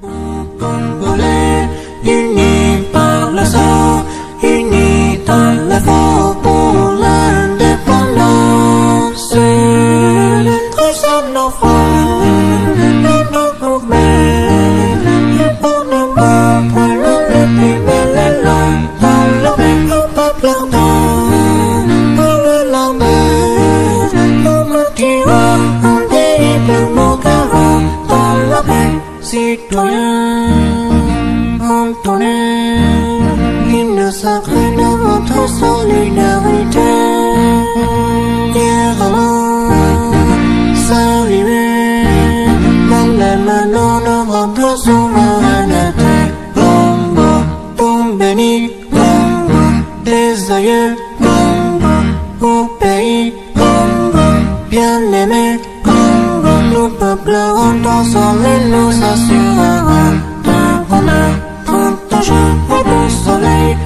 Congolais, unis par le sang, unis dans l'effort pour l'indépendance. Tous sommes nos frères et nos gourmets, et pour nous battre le pays et les langues, dans le même peuple ardent, dans le lendemain, on me dira un pays pour mon garant, dans le même citoyen, entonné, hymne sacré de votre solidarité. Hier alors, saluez, dans les mains de votre souveraineté. Congo, ton béni, Congo, des aïeux, Congo, au pays, Congo, bien-aimé, Congo, nous peuplerons ensemble et nous assurerons d'un bonheur, d'un jour au beau soleil.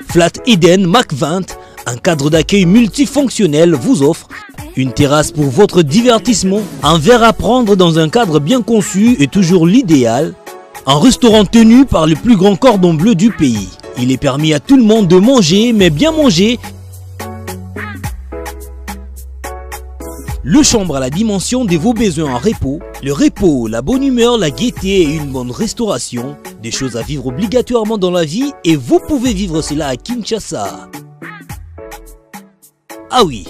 Flat Eden Mac 20, un cadre d'accueil multifonctionnel, vous offre une terrasse pour votre divertissement, un verre à prendre dans un cadre bien conçu et toujours l'idéal, un restaurant tenu par le plus grand cordon bleu du pays. Il est permis à tout le monde de manger, mais bien manger. Le chambre à la dimension de vos besoins en repos. Le repos, la bonne humeur, la gaieté et une bonne restauration. Des choses à vivre obligatoirement dans la vie et vous pouvez vivre cela à Kinshasa. Ah oui,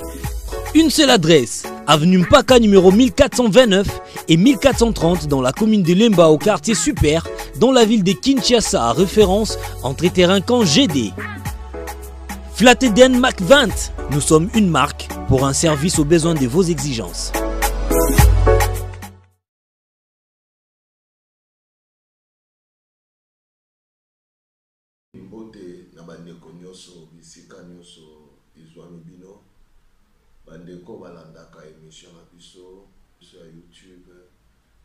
une seule adresse, avenue Mpaka numéro 1429 et 1430 dans la commune de Lemba au quartier Super, dans la ville de Kinshasa, référence entre terrain-camp GD. Flat Eden Mac 20, nous sommes une marque pour un service aux besoins de vos exigences. Mbote na bandeko nyonso bisika nyonso izwami bino bandeko balandaka émission na biso sur YouTube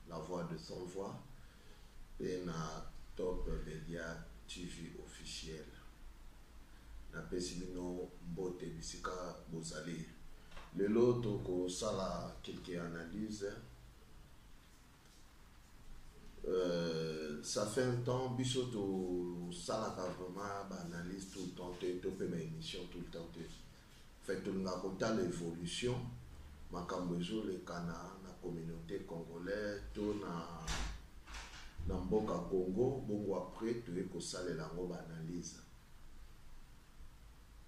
La Voix de Sans Voix et na Top Media TV officiel na pesi bino mbote bisika bozali lelo toko sala quelques analyses. Ça fait un temps, bisoto ça vraiment analyse tout le temps, tu peux mes émissions tout le temps. Fait tout le monde l'évolution, ma cambezo le Cana, la communauté congolaise, tout na mboka Congo, bon après tu es que ça les langues analyse.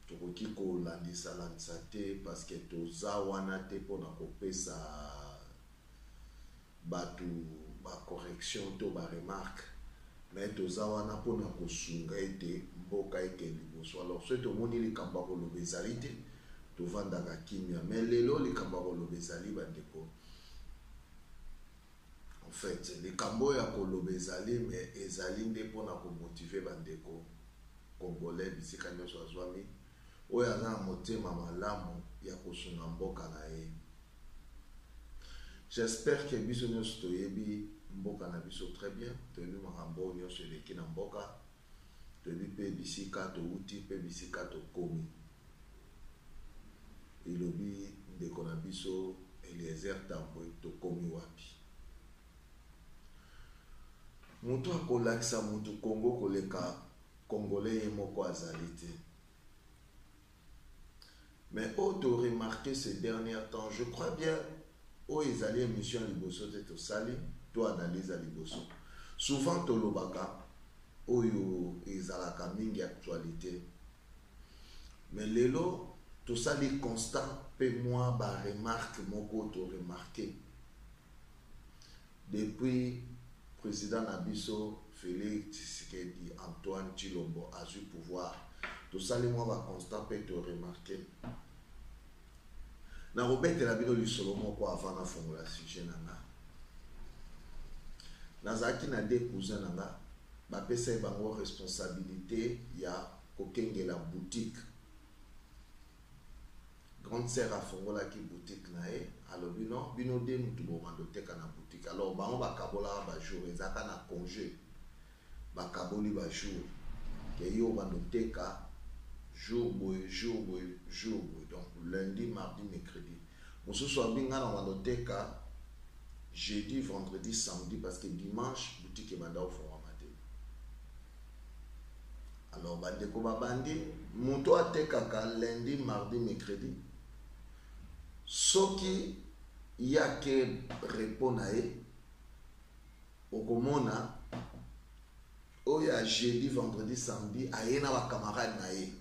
Tu qui ko landisa lansate parce que tu zawana te pour na couper ça batu ba correction to ba remarque mais to zawana pour na kosunga ete mboka eke liboso alors ce to moni li kamba ko lobezali te to vanda ka kimia mais lelo li kamba ko lobezali bandeko en fait les kambo ya ko lobezali mais ezali nde pour na ko motiver bandeko congolais bisika nyonso azwami oyo aza na motema malamu ya kosunga mboka na ye. J'espère que biso nyonso toyebi mboka na biso très bien, toyebi makambo nyonso eleki na mboka, toyebi pe bisika touti pe bisika tokomi. Elobi ndeko na biso Eliezer Tambwe tokomi wapi. Mutu akolakisa mutu Congo koleka Congolais ye moko azali te. Mais auto remarqué ces derniers temps, je crois bien où ils allaient émission liboso te to sali, to analyse à liboso. Souvent to lobaka où ils alaka mingi actualité. Mais lelo to sali constant pe moi ba remarque moko to remarqué. Depuis président Nabiso Félix Tshisekedi Antoine Tshilombo a eu pouvoir. To sali moi ba constant pe to remarqué. Na Robert la bino li solo moko avant na formula sujet nanga. Nazaki na deux cousins nanga ba pesa bango responsabilité ya kokenge la boutique. Grande sœur a fongola ki boutique na e alors bino de mutu bo mando teka na boutique. Alors bango ba kabola ba jour ezaka na congé. Ba kaboli ba jour ke yo bando teka jour boy. Donc lundi, mardi, mercredi. Mosusu abinga na wanoteka jeudi, vendredi, samedi, parce que dimanche, boutique est mandé au forum matin. Alors, bandeko babandi, muto ate kaka lundi, mardi, mercredi. Soki ya ke répond na ye, okomona, oya jeudi, vendredi, samedi, aye na wa camarade na ye.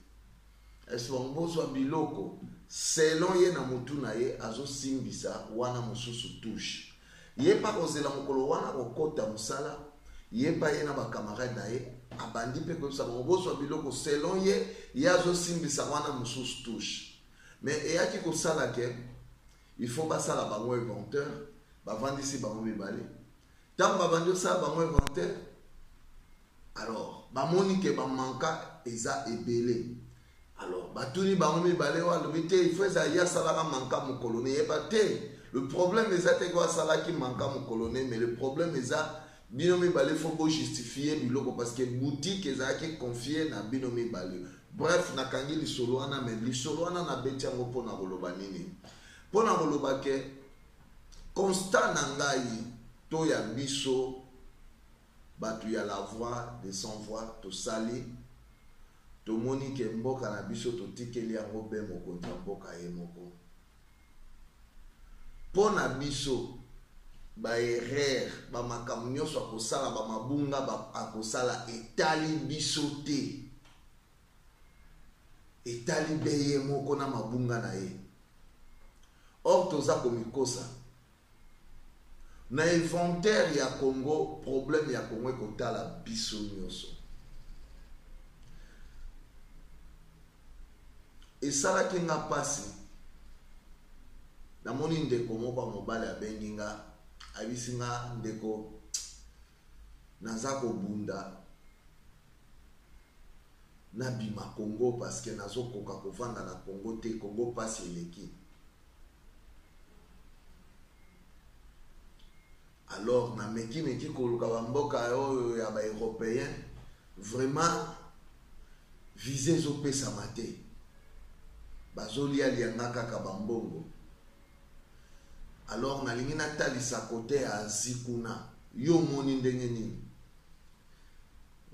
Est-ce qu'on soit biloko, selon ye na mutu na ye, azo simbisa, wana mususu touche. Ye pa kozela mokolo wana kokota musala, ye pa ye na ba camarade na ye, abandi pe ko sa bongo biloko selon ye yazo simbisa wana mususu touche. Mais eyaki ko sala ke il faut pas ça la bango inventeur, ba vandisi bango mibale. Tant ba bandi ça bango inventeur. Alors, ba moni ke ba manka eza ebele. Alors, ba tuni bango mibale wa lobité il faut ça ya sala ka manka mokolo ne ye pas te. Le problème est que ça qui manque à mon colonel, mais le problème est ça, binomi balé faut pas justifier biloko parce que boutique est qui confié na binomi balé. Bref, na kangi li solo ana mais li solo ana na beti yango pona koloba nini. Pona koloba ke constat na ngai to ya biso batu ya la voix de sans voix to sali to moni ke mboka na biso to tikeli yango be moko mboka ye moko. Pona biso ba erreur ba makambo nyonso akosala ba mabunga ba akosala etali biso te etali beye moko na mabunga na ye. Or toza komikosa na inventaire ya Congo, problème ya Congo ekotala biso nyonso esalaki nga pasi. Namoni ndeko moko mobali abengi nga abisi nga ndeko naza kobunda na bima Congo parce que nazo koka kovanda na Congo te, Congo pasi eleki. Alors na meki koluka bamboka oyo ya ba européen vraiment visé zo pesa mate bazolia lianga kaka bambongo. Alors nalingi natalisa kote ya zikuna yo moni ndenge nini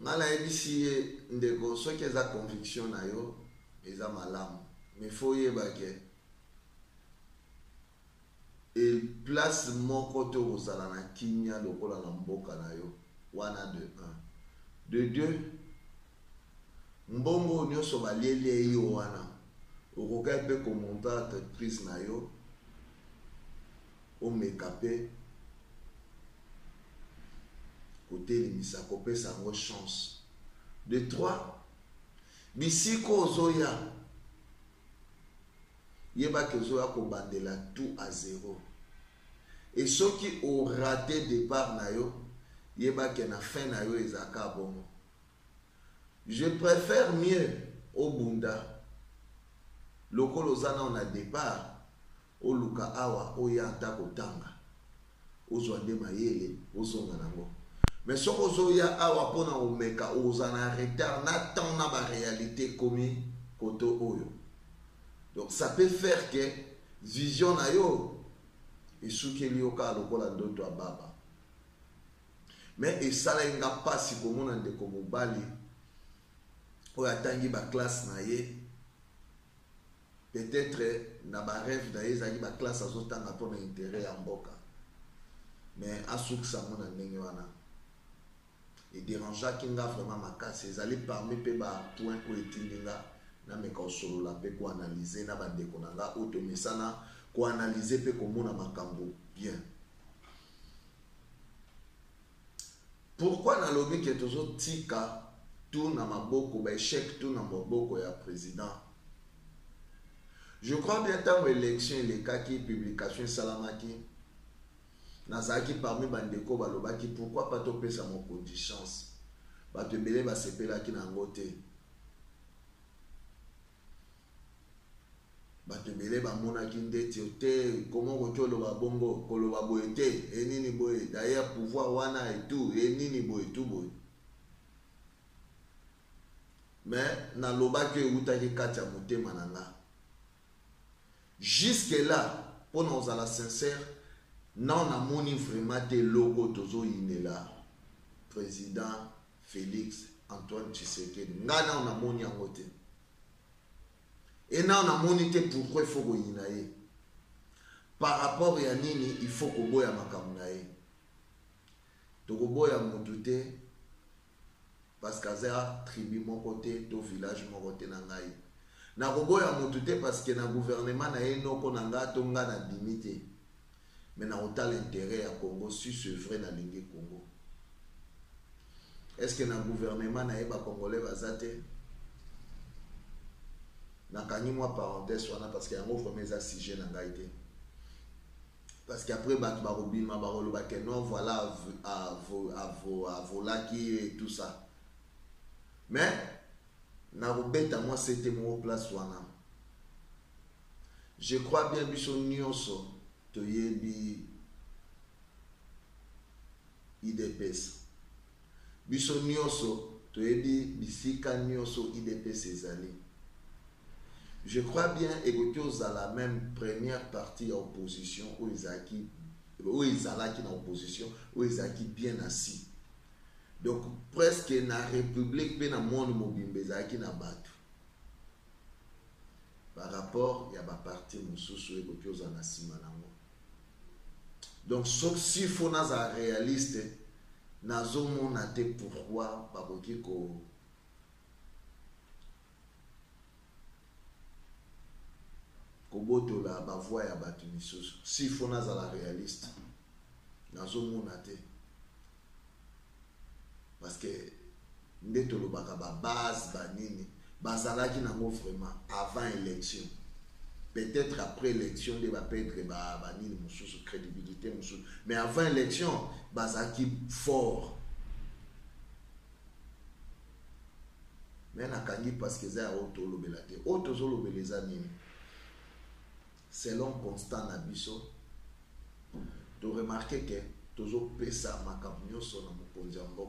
ngala ebisi ye ndeko soki eza conviction na yo eza malamu mais faut yeba ke et place moko to kozala na kimia lokola na mboka na yo wana de 1 de 2 mbongo nyonso baliele yo wana okoka pe komonta entreprise na yo o mekape côté limisa kopé sango chance. De 3 bisiko ozoya yeba ke ozoya ko bandela tout à 0 et ceux qui ont raté départ na yo yeba ke na fin na yo ezaka bongo. Je préfère mieux au bunda lokolo zana on a départ o luka awa o ya ntako tanga ozwa nde mayele ozonga nango. Mais soko ozoya awa pona omeka ozana retard na temps na ba réalité komi koto oyo. Donc ça peut faire que vision na yo esukeli yoka lokola ndoto ya baba. Mais esala nga pasi komona ndeko mobali oyo atangi ba classe na ye. Peut-être na ba rêve na ezaki ba classe azotanga pona intérêt ya mboka. Mais asukisa mona ndenge wana et dérangea kinga vraiment makasi ezali parmi pe ba point ko etindinga na meka osolola pe ko analyser na bandeko nanga automesana ko analyser pe ko mona makambo bien. Pourquoi na lobi ke tozo tika tout na maboko ba échec tout na maboko ya président? Je crois bien tant élection les cas qui publication salamaki nazaki parmi bandeko balobaki pourquoi pas topé sa mon de chance ba te belé ba sepela ki na ngote ba te belé ba mona ki ndeti ote comment ko ba bongo ko lo ba boete enini boye d'ailleurs pouvoir wana et tout enini boye tout boye mais na lobaki utaki katia motema nanga. Jusque là, pour nous à la sincère, non na moni vraiment te logo tozo inela président Félix Antoine Tshisekedi ngana na moni yango te et na na moni te pourquoi il faut ko inaye par rapport à nini il faut ko boya makambo na ye to ko boya mutu te parce que za tribu mon côté to village mon côté na ngai na ko boya mutu te parce que na gouvernement na ye noko na ngato nga na limité mais na autant l'intérêt à Congo si c'est vrai na lingue Congo. Est-ce que na gouvernement na eba congolais bazate na kani moi parenthèse wana parce que yango vraiment ça sujet na ngaité parce qu'après bat barobima barolo ba que non voilà à volaki et tout ça mais na robeta moi c'était mon place wana je crois bien biso nyonso toyebi IDPS biso nyonso toyebi bisika nyonso IDPS ezali. Je crois bien et que à la même première partie opposition où ils allaient en opposition où ils allaient bien assis. Donc presque na république pe na monde mobimbe ezaki na bato. Par rapport ya ba parti mususu et que na sima nango. Donc si faut na za réaliste nazo mona te pourquoi ba koki ko kobotola ba voix ya batu misusu si faut na za la réaliste nazo mona te parce que ndeto lo baka ba base ba nini bazalaki nango vraiment avant élection. Peut-être après élection, il va perdre une crédibilité. Mais avant élection, Bazaki fort. Mais parce que c'est selon Constant Nabiso, tu remarques que toujours pesa makamyo son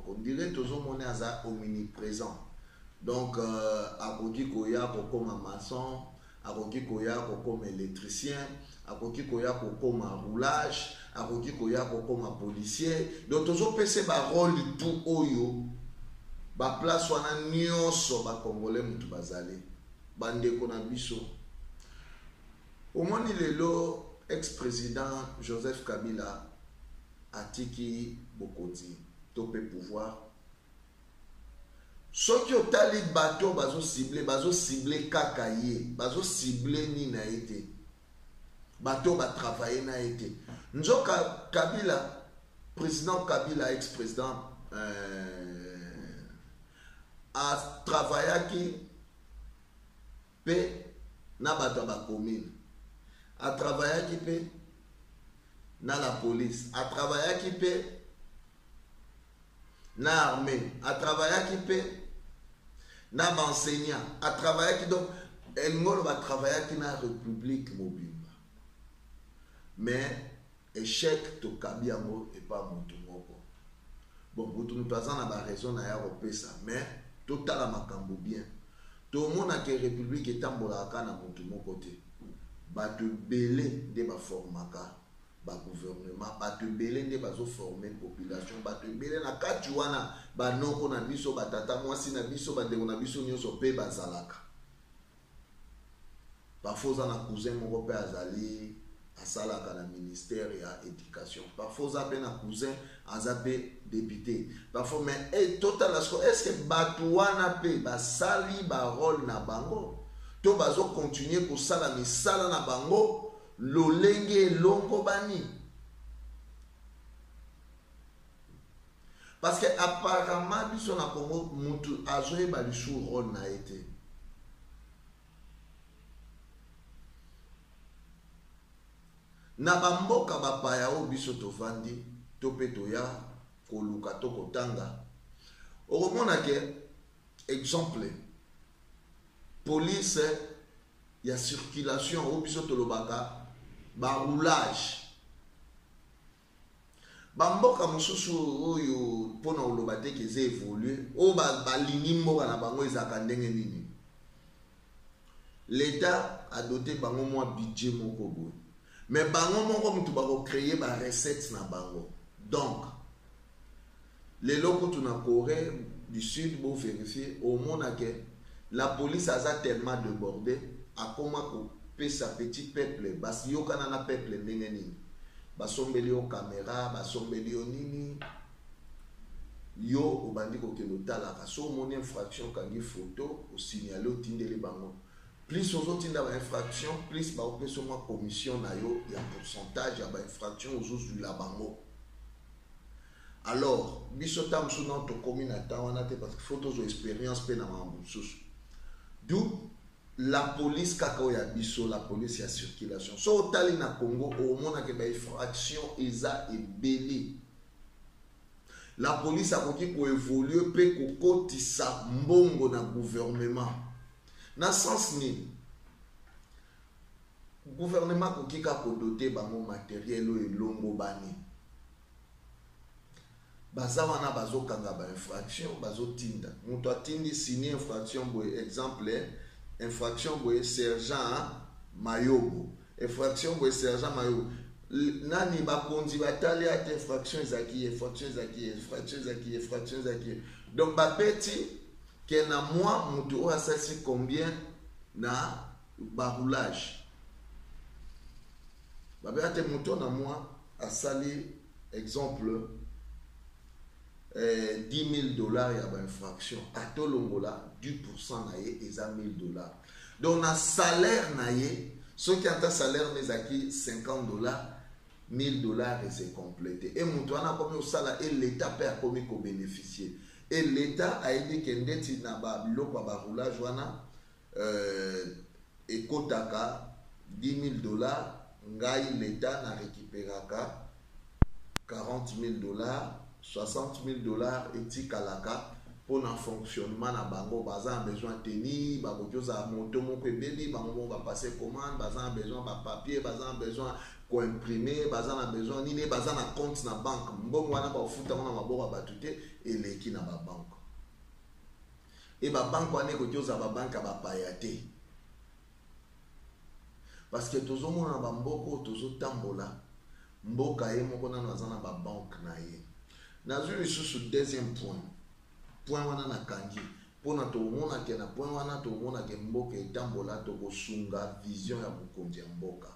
on dirait toujours mon asa omniprésent. Donc à Koki Koya comme maçon, akoki koya comme électricien, akoki koya comme roulage, akoki koya comme policier. Donc toujours pese ba rôle tout oyo ba place wana nyonso ba congolais mutu bazali bande ko na biso. Au moins lelo ex-président Joseph Kabila atiki Bokoti topé pouvoir. Ceux qui ont tali bateau bazo ciblé kakaye, bazo ciblé ni na été. Bateau ba travailler na été. Nzo Kabila, président Kabila, ex-président, a travaillé qui pe na bateau ba commune. A travaillé qui pe na la police. A travaillé qui pe na armée. A travaillé qui pe na enseignant à travailler qui donc elle va travailler qui na république mobimba mais échec to kabiango et pas mutumoko bon pour nous présent na ba raison na ya repesa mais total makambo bien tout le monde a que république etambola kana mutumoko te ba te belé de ba formaka ba gouvernement ba te belé de ba zo former population ba te belé na katuana ba noko na biso ba tata mwasi na biso ba ndeko na biso nyonso pe bazalaka parfois na cousin moko pe azali asalaka na ministère ya éducation parfois za pe na cousin azape député parfois mais et total est-ce que batuana pe ba sali ba rôle na bango to bazo continuer ko sala misala na bango lolenge longo bani parce que apparemment biso na Congo mutu azoye ba lishu rôle na été na bamboka bapaya o biso tovandi to pe toya koluka to kotanga okomona ke exemple police ya circulation o biso tolobaka ba roulage bamboka mosusu oyo pona oloba te ke ze évoluer o ba ligne mboka na bango ezaka ndenge nini l'État a doté bango moi budget moko boye mais bango moko mutu bako créer ba recette na bango. Donc les locaux tu na Corée du Sud pour vérifier au monde que la police a tellement débordé à comment que sa petit peuple bas yo kana na peuple ndenge nini basombeli o caméra basombeli o nini yo obandi ko ke lotala ka so mon infraction kangi photo o signaler o tindeli bango plus aux autres tinda ba infraction plus ba opé sur ma commission na yo ya pourcentage ya ba infraction aux autres du la bango. Alors biso tam sou nan to commune wana te parce que photos ou expérience pe na mambo sous d'où la police kakao ya biso la police ya circulation so tali na Congo au mona ke ba infraction eza ebeli. La police a koki ko évoluer pe ko kotisa mbongo na gouvernement na sens ni gouvernement koki ka ko doter bango matériel o elongo bani baza wana bazokanga ba infraction bazotinda mutu atindi signer infraction boye exemple infraction boye sergent Mayobo infraction boye sergent Mayobo nani bakonzi batali ate infraction ezaki donc bapeti ke na moi mutu o asasi combien na baroulage babete mutu na moi asali exemple $10,000 ya ba infraction atolongola 10% na ye eza $1,000. Donc na salaire na ye ce qui ata salaire nezaki $50 $1,000 et c'est complété et mutu wana comme au sala et l'état peut a commis ko bénéficier et l'état a dit que ndeti na ba biloko ba roulage wana ekotaka $10,000 ngai l'état na récupéraka $40,000 $60,000 etikalaka pour un fonctionnement na bango baza besoin tenir ba bojoza moto moko ebeli bango ba passer commande baza besoin ba papier baza besoin ko imprimer baza besoin nini baza na compte na banque mbongo wana ba futa na maboko batute eleki na ba banque et ba banque wana ko joza ba banque ba payate parce que tozo mona ba mboko tozo tambola mboka ye moko na naza na ba banque na ye. Nazuli sous deuxième point wana na kangi pona to mona ke na point wana to mona ke mboka etambola to kosunga vision ya bukonzi mboka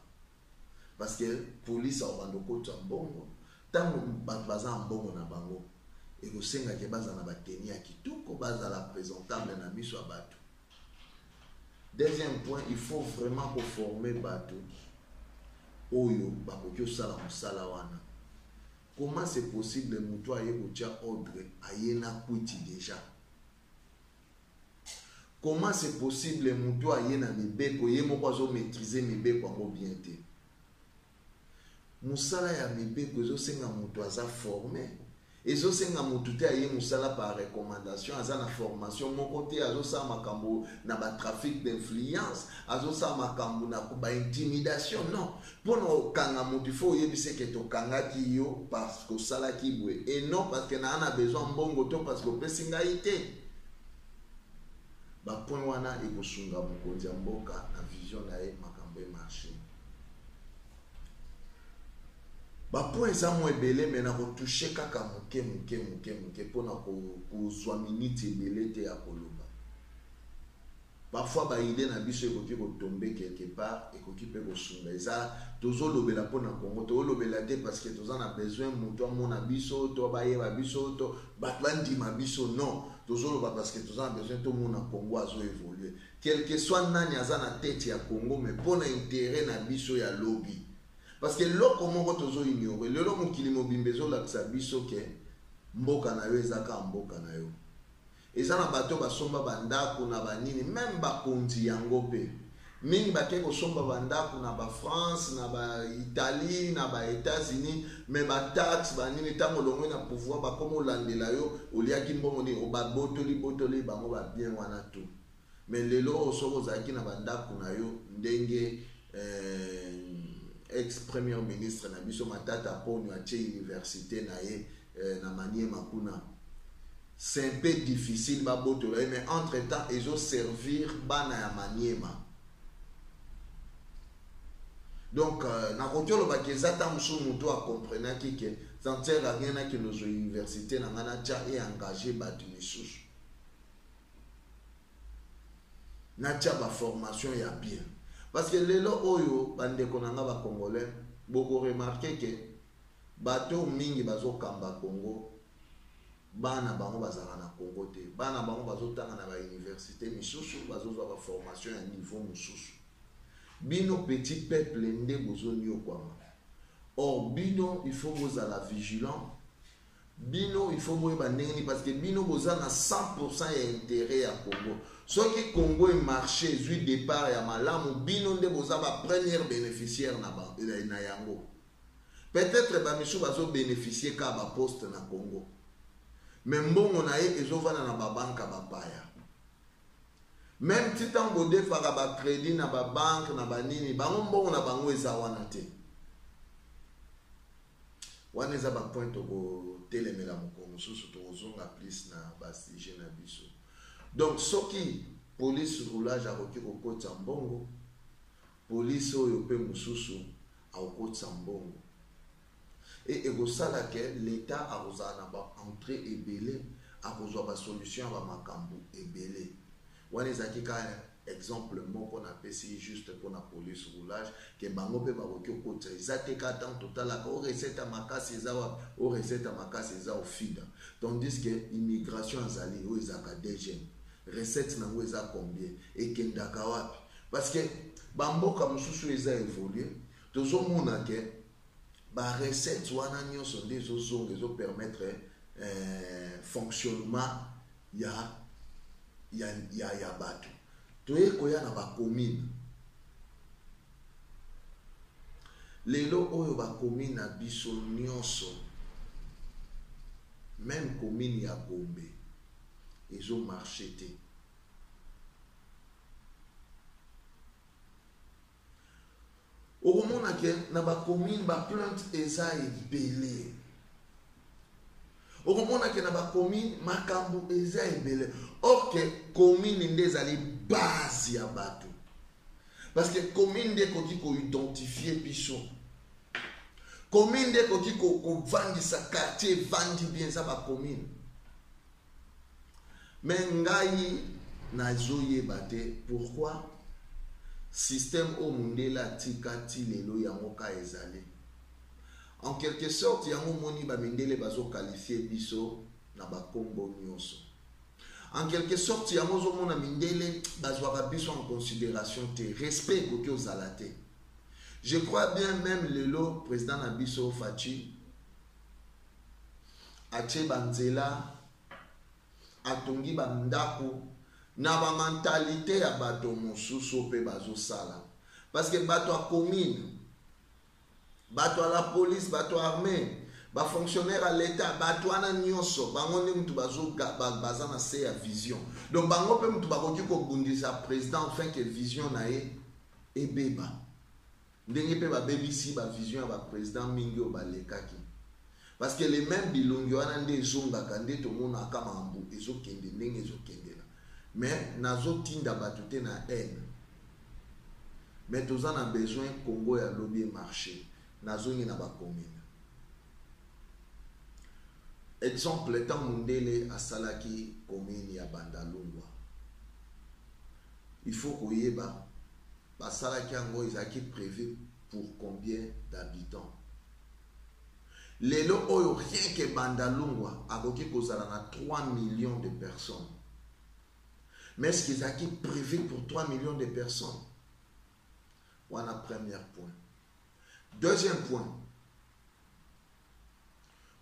parce que police a bando kota mbongo tango baza mbongo na bango e ko senga ke baza na bateni ya kitoko baza la présentable na biso abatu. Deuxième point, il faut vraiment ko former bato oyo bakokyo sala musala wana. Comment c'est possible mutu aye kotia ordre ayena kwiti déjà? Comment c'est possible mutu ayena mibeko ye moko azo maîtriser mibeko ngo bien te? Musala ya mibeko ezo senga mutu aza formé. Ezo senga mutu te aye musala par recommandation aza na formation moko te azo sa makambo na ba trafic d'influence azo sa makambo na ba intimidation non. Pono kanga mutu fo yebise ke to kanga ki yo parce que sala ki bwe et non parce que na ana besoin mbongo to parce que pesinga ité ba point wana e ko sunga mukonzi mboka na vision na e makambo e marché ba point za mo ebele mais na ko toucher kaka muke pona ko zwa minute ebele te ya koloba. Parfois ba idée na biso ekoki ko tomber quelque part ekoki pe ko sunga eza tozo lobela pona Congo to lobela te parce que toza na besoin muto mona biso to ba ye ba biso to ba bandi ma biso non tozo loba parce que toza na besoin to mona Congo azo évoluer quel que soit nani aza na tête ya Congo mais pona intérêt na biso ya lobby parce que lo comment tozo ignorer le lo mokili mobimbezo la biso ke mboka na yo ezaka mboka na yo. Eza na bato basomba bandako na banini même bakonzi yango pe mingi bake kosomba bandako na ba France na ba Italie na ba États-Unis mais ba taxe banini tango longwe na pouvoir ba komo landela yo oliaki mbongo ni o ba botoli bango ba bien wana to mais lelo osoko zaki na bandako na yo ndenge ex-premier ministre na biso Matata Ponyo atie université na ye na Maniema kuna. C'est un peu difficile mais entre-temps ils ont servir bana ya Maniema. Donc, na kotiolo ba kezata musu muto a comprendre que ça ne sert à rien que nos universités na ngana cha et engagé batu misusu. Na cha ba formation ya bien. Parce que lelo oyo bande konanga ba congolais, boko remarquer que bato mingi bazo kamba Congo, bana bango bazala na Congo te, bana bango bazo tanga na ba université misusu, bazo zo ba formation ya niveau misusu. Bino petit peuple nde bozo nyo kwama. Or bino il faut vous à la vigilant. Bino il faut vous bandeni parce que bino boza na 100% ya intérêt à Congo. Ce qui Congo est marché du départ ya malamu bino nde boza ba premier bénéficiaire na yango. Peut-être ba misu bazo bénéficier ka ba poste na Congo. Mais mbongo na ye ezovana na ba banka ba paya. Même si tant que faire ba crédit na ba banque na ba nini bango mbongo na bango eza wana te. Wana eza ba point ko telemela mokongo susu to zonga plus na ba sujet na biso. Donc soki police roulage a roki ko kota mbongo, police oyo pe mususu a kota mbongo. Et egosala ke l'état a rozana ba entrée ebele a kozwa ba solution ba makambu ebele. Wana ezaki ka exemple moko na pesi juste pour la police roulage que bango pe ba roki kota ezate ka tant total la o recette makasi ezawa o recette makasi ezawa fida. Tandis que immigration azali o ezaka DG recette nango eza combien et kendaka wapi parce que bamboka mususu eza évoluer tozo mona ke ba recette wana nyonso nde zozonga ezo permettre fonctionnement ya bato toye koya na ba commune lelo oyo ba commune na biso nyonso même commune ya Gombe ezo marché te. Okomona ke na ba commune ba plainte eza ebele. Okomona ke na ba commune makambo eza ebele. Or que commune ndezali base ya bato. Parce que commune de koki ko identifier biso. Commune de koki ko vandi sa quartier vandi bien sa ba commune. Mais ngai nazoye bate pourquoi système au mundela tikati lelo yango ka ezali. En quelque sorte yango moni ba mindele bazo qualifier biso na ba kombo nyonso. En quelque sorte yango zo mona mindele bazo ba biso en considération te respect koki ozalate. Je crois bien même lelo président na biso Fachi ache banzela atongi bandako na ba mentalité ya bato mosusu pe bazo sala parce que bato a commune bato a la police bato armée ba fonctionnaire à l'état bato ana nyonso bango ne mutu bazo baza na se ya vision donc bango pe mutu bakoki ko bundisa président afin que vision na e beba ndenge pe ba BBC ba vision ya ba président mingi o balekaki. Parce que les mêmes bilongi wana nde ezongaka nde tomona kama mbu ezokende ndenge ezokendela. Mais nazo tinda batute na haine. Mais tous en a besoin Congo ya lobby marché. Nazo ngi na ba commune. Exemple étant Mundele a salaki commune ya Bandalungwa. Il faut koyeba ba salaki yango ezaki prévu pour combien d'habitants. Lelo oyo rien que Bandalungwa akoki kozala na 3 millions de personnes. Mais ce qu'ils ont prévu pour 3 millions de personnes. Voilà premier point. Deuxième point.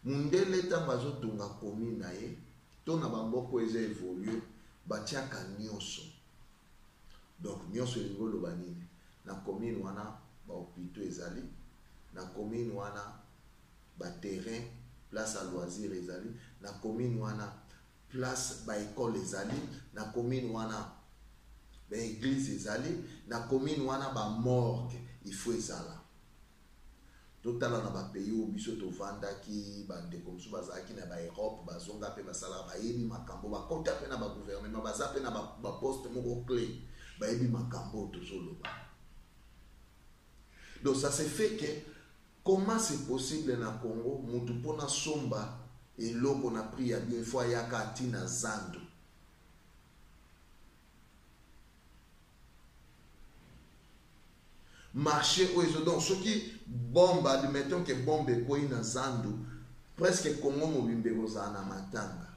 Mundele tambazo tunga commune na ye, to na bamboko eza évoluer, batiaka nyonso. Donc nyonso ngolo banini. Na commune wana ba hôpitaux ezali, na commune wana ba terrain, place à loisir ezali, na commune wana place ba école ezali, na commune wana ba église ezali, na commune wana ba morgue il faut ezala. Totala na ba pays au biso to vanda ki bande comme so bazaki na ba Europe bazonga pe basala ba yebi makambo ba kota pe na ba gouvernement baza pe na ba poste moko clé ba yebi makambo to zoloba. Donc ça se fait que comment c'est possible na Congo mutu pona somba et l'eau qu'on a pris à bien fois yaka atina zando. Marché où ils ont donc ceux qui bombe, admettons que bombe quoi na zando presque Congo mobimbe na matanga.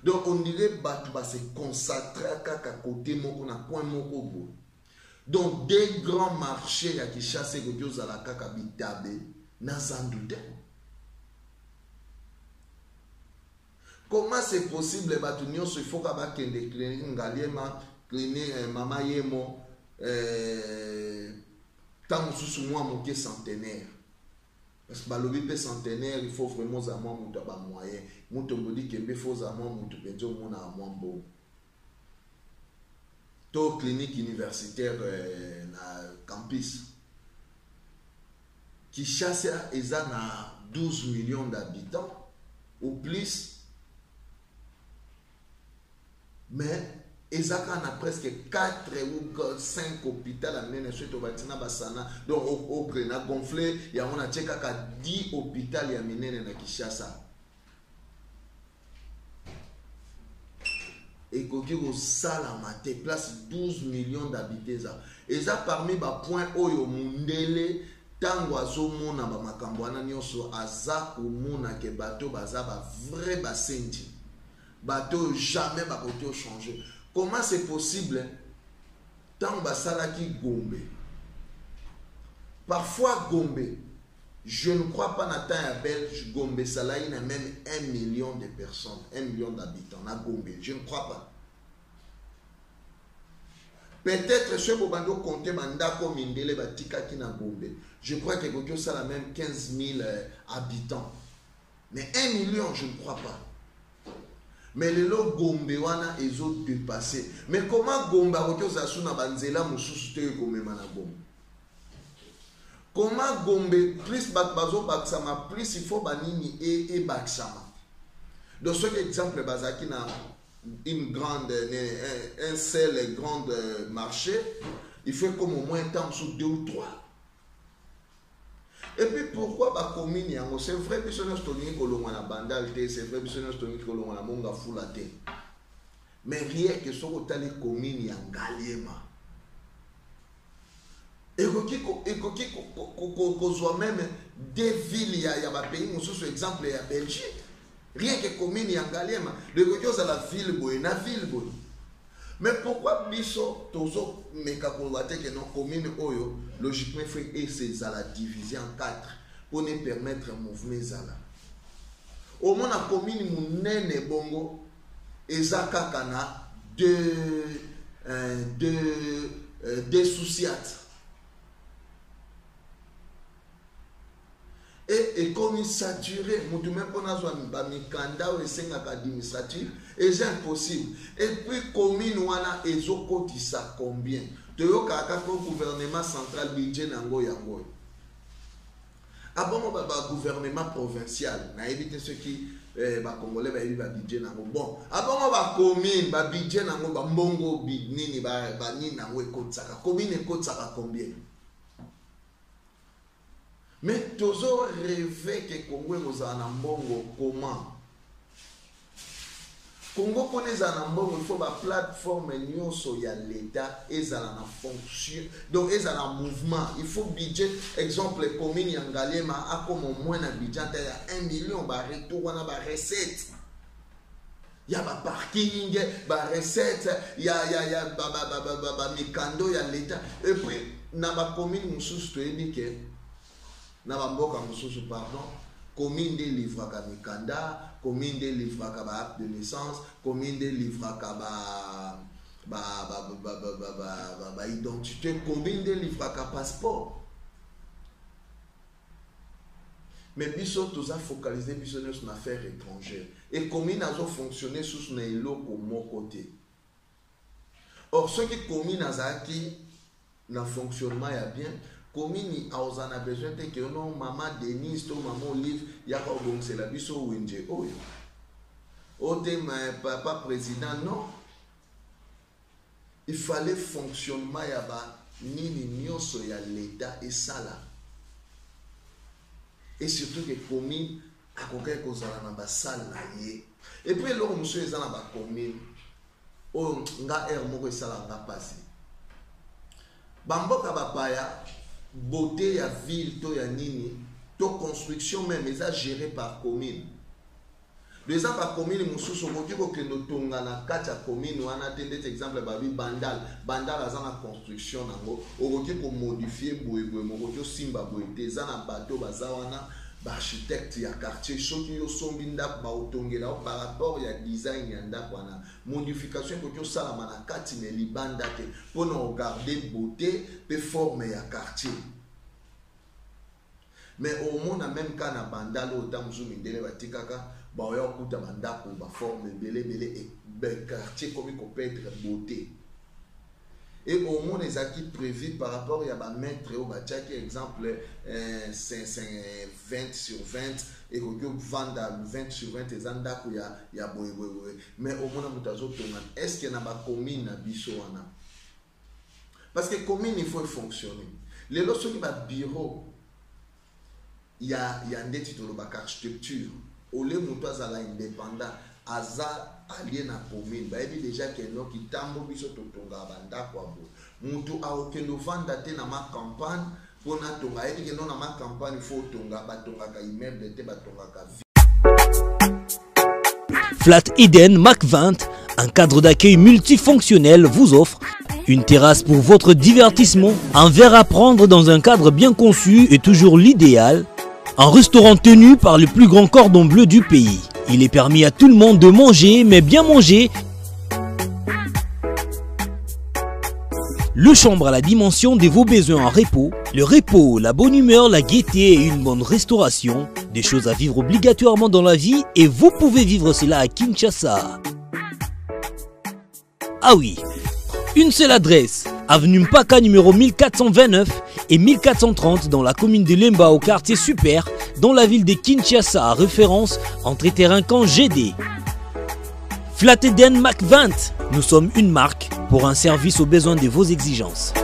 Donc on dirait batu ba se consacrer à côté moko na point moko bo. Donc des grands marchés ya qui chasse que Dieu za la kaka bitabe na zandute. Comment c'est possible batu nyonso il faut ka ba kende ngaliema clinique mama yemo tant sous moi moké centenaire. Parce que balobi pe centenaire il faut vraiment za moi mutu ba moyen. Mutu ngodi kembe faut za moi mutu penzo mona moi mbo. To clinique universitaire na campus qui chasse eza na 12 millions d'habitants ou plus, mais ezaka na presque 4 ou 5 hôpitaux à mener suite au bâtiment basana donc au na gonflé ya on a cheka ka 10 hôpitaux ya menene na Kinshasa. Et koki ko sala mate place 12 millions d'habitants et ça parmi ba point oyo mundele tango azomona ba makambo wana nyonso aza komona ke bato baza ba vrai basenji bato jamais ba koto changer. Comment c'est possible tango basala ki Gombe parfois Gombe je ne crois pas na temps ya Belge Gombe sala ina même 1 million de personnes 1 million d'habitants na Gombe je ne crois pas. Peut-être ceux qui ont compté Mandako Mindele Batika qui na Gombe. Je crois que Gokyo ça la même 15 000 habitants. Mais 1 million, je ne crois pas. Mais les lots Gombe wana ils ont dépassé. Mais comment Gombe Gokyo Zasuna Banzela Moussouste comme Managombe? Comment Gombe plus Bakbazo Baksama plus il faut Banini et Baksama. Donc ce exemple Bazaki na une grande, un seul grand marché, il fait comme au moins un temps sur 2 ou 3. Et puis pourquoi ba commune yango c'est vrai que c'est notre tonique ko longwa na bandalité, c'est vrai que c'est notre tonique ko longwa na monga fulate. Mais rien que ce que tali commune ya Ngaliema. Et ko soit même des villes ya ba pays mususu exemple ya Belgique. Rien que commune ya Ngaliema, le côté à la ville boy, na ville boy. Mais pourquoi biso tozo mekakolwate que non commune oyo logiquement fait et c'est à la diviser en 4 pour ne permettre un mouvement zala. Au moins la commune munene bongo ezaka kana deux souciates. Et comme il saturé, même pour nous mikanda ou esengaka administratif, et c'est impossible. Et puis commune wana ezokotisa combien? Toyo kaka ko gouvernement central budget nango yango. Abongo ba gouvernement provincial, na éviter ceux qui ba congolais ba yebi ba budget nango. Bon, abongo ba commune ba budget nango ba mbongo nini ba nini nango ekotsaka. Commune ekotsaka combien? Mais toujours rêver que Congo est en mbongo comment? Congo connaît en mbongo, il faut la plateforme nyonso ya l'État et ça en fonction. Donc ils ont un mouvement. Il faut budget exemple commune ya Ngaliema a comme au moins un budget ya 1 million ba retour wana ba recette. Il y a ba parking, ba recette, il y a ba mikando ya l'État et puis na ba commune mususu to ebike na bamboka mususu pardon commune de livraka mikanda commune de livraka ba acte de naissance commune de livraka ba identité commune de livraka passeport mais biso toza focaliser biso sur affaires étrangères et commune azo fonctionner sous na eloko mokote or ce qui commune azaki na fonctionnement ya bien commune a besoin de que non maman Denise to maman Olive ya ko bon c'est la biso winje oyo ote ma papa président non il fallait fonctionnement ya ba nini nyonso ya l'État et sala. Et surtout que commune a koké kozala na ba salle na ye. Et puis l'autre monsieur eza na ba commune o nga air moko esala nga passé. Bamboka bapaya beauté ya ville to ya nini to construction même eza géré par commune. Les gens par commune mususu okoki kokende tonga na kati ya commune wana te ndeti exemple babi bandal aza na construction nango okoki ko modifier boye mokoki osimba boye te eza na bato baza wana ba architecte ya quartier soki yo sombi ndako ba otongela par rapport ya design ya ndako wana modification koki osalama na kati na libanda te mpona regarder beauté pe forme ya quartier. Mais au monde a même quand na bandal autant mzumi ndele batikaka ba oya okuta bandako ba forme belé et ben quartier comme il peut être beauté. Et au monde les acquis prévus par rapport à ba mettre au ba chaque exemple 20 sur 20 et que vendre 20 sur 20 les andako ya boy. Mais au monde mutazo tona est-ce qu'il y a ba commune na biso wana? Parce que commune il faut fonctionner. Les lorsque qui ba bureau il y a des titres de architecture. Au lieu de faire indépendant, aza allié na commune. Bah il déjà que non qui tambo biso totonga banda kwa bo. Mutu a aucun vendre te na ma campagne pour na tonga. Il dit que non na ma campagne faut tonga batonga ka immeuble te batonga ka. Flat Eden Mac 20, un cadre d'accueil multifonctionnel vous offre une terrasse pour votre divertissement, un verre à prendre dans un cadre bien conçu et toujours l'idéal. Un restaurant tenu par le plus grand cordon bleu du pays. Il est permis à tout le monde de manger, mais bien manger. Le chambre à la dimension de vos besoins en repos. Le repos, la bonne humeur, la gaieté et une bonne restauration. Des choses à vivre obligatoirement dans la vie et vous pouvez vivre cela à Kinshasa. Ah oui, une seule adresse. Avenue Mpaka numéro 1429 et 1430 dans la commune de Lemba au quartier Super, dans la ville de Kinshasa, référence entre terrain camp GD. Flat Eden Mac 20, nous sommes une marque pour un service aux besoins de vos exigences.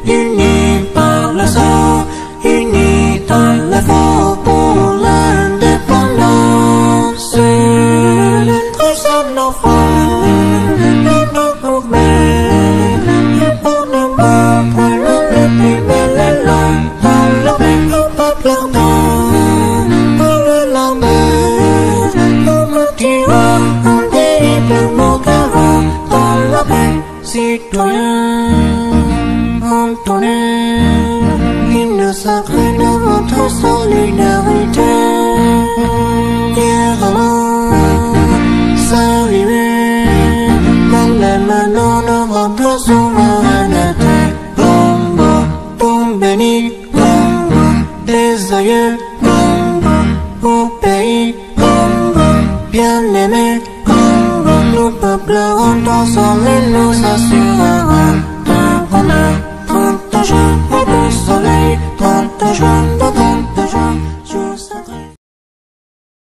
Unis par le sang, unis dans l'effort pour l'indépendance. Nous sommes nos frères et nos gourmets. Et pour ne pas prendre le primer les langues dans le même peuple ardent. Pour le lendemain, nous nous tirons un des mon garant dans la paix citoyenne. L'hymne sacré de votre solidarité. Fièrement saluer dans les mains de votre souveraineté. Combo, pour bénir, combo, des aïeux, combo, au pays, combo, bien aimé, combo, nous peuplerons ensemble et nous assurerons un bonheur. 30 jours au soleil, 30 jours